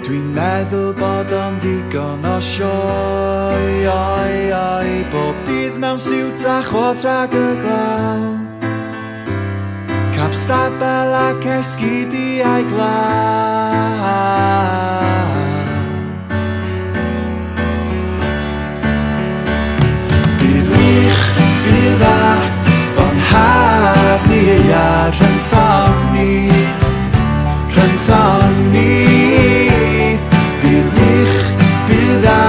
Dwi'n meddwl bod o'n ddigon o sioe bob dydd mewn siwt a chwartrag y glaw, cap stabel ac esgidi a'i glaw. Bydd wych, bydd dda, bo'n haf ni a rhyngthon ni, rhyngthon ni. Bydd wych, bydd dda,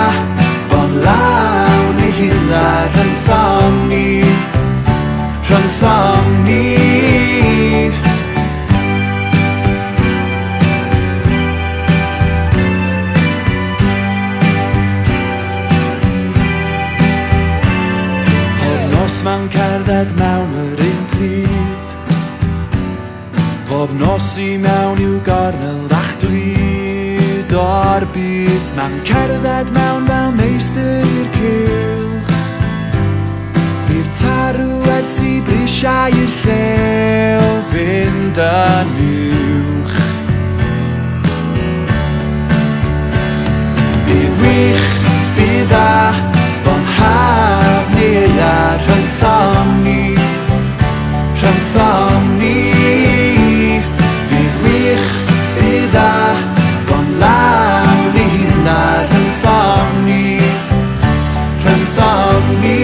bo'n lawn ei hila rhyngthon ni, rhyngthon ni. Ma'n cerdded mewn yr un pryd, pob nos I mewn i'w gornel a'ch glid o'r byd. Ma'n cerdded mewn fel meistr i'r cylch, i'r tarw ers I brisiau i'r llew fynd yn uwch. Bydd wych, bydd dda, bo'n haf ni a rhyngthon ni, rhyngthon ni. Bydd wych, bydd dda, bo'n lawn ei hila rhyngthon ni, rhyngthon ni.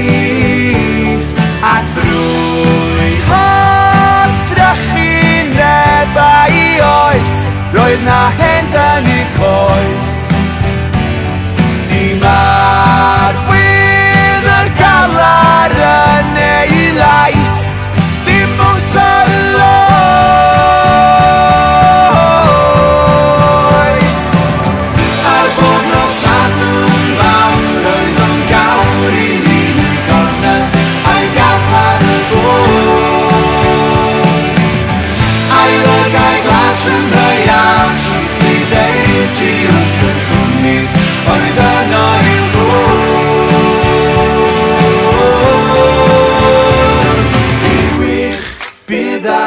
A thrwy holl drychineb a'i oes, roedd na hen dyn I coes. Dim arwydd yr galar yn ei lais, dim mwys ar loes. Ar bob nos Sadwrn fawr oedd o'n gawr I ni gornel a'i gapar y bwr. A'i lygau glas yn rhaial sydd I ddeud ti wrth y cwmni oedd yno i'w gwrdd. Bydd wych, bydd dda,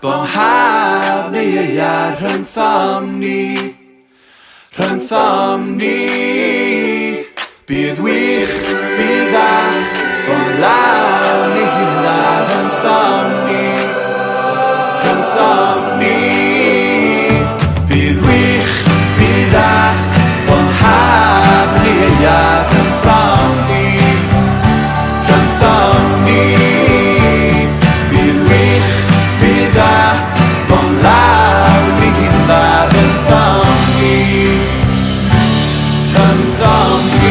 bo'n haf neu ia rhyngthon ni, rhyngthon ni. Bydd wych, bydd dda, bo'n lawn ei hila rhyngthon ni, rhyngthon ni. Bydd wych, bydd dda, bo'n haf neu ia rhyngthon ni, rhyngthon ni. Bydd wych, bydd dda, bo'n lawn ei hila rhyngthon ni, rhyngthon ni.